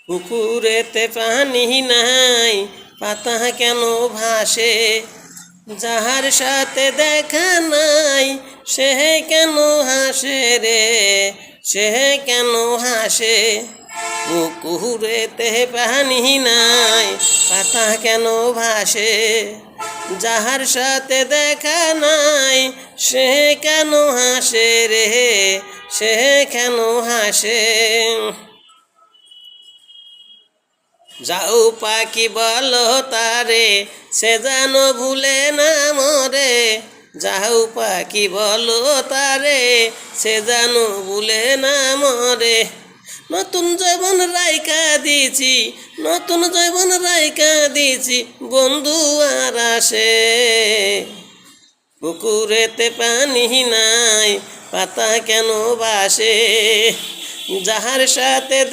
পুকুরেতে পানি নাই, পাতা কেন ভাসে? যাহার সাথে দেখা নাই, সে কেন হাসে রে? সে কেন হাসে? পুকুরেতে পানি নাই, পাতা কেন ভাসে? যাহার সাথে দেখা নাই, সে কেন হাসে রে? সে কেন হাসে? যাও পাখি বলো তারে, সে যেন ভুলে না মরে। যাও পাখি বলো তারে, সে যেন ভুলে না মরে। নতুন যৌবন রাইখা দিছি, নতুন যৌবন রাইখা দিছি, বন্ধু আর আসে। পুকুরেতে পানি নাই, পাতা কেন ভাসে? যাহার সাথে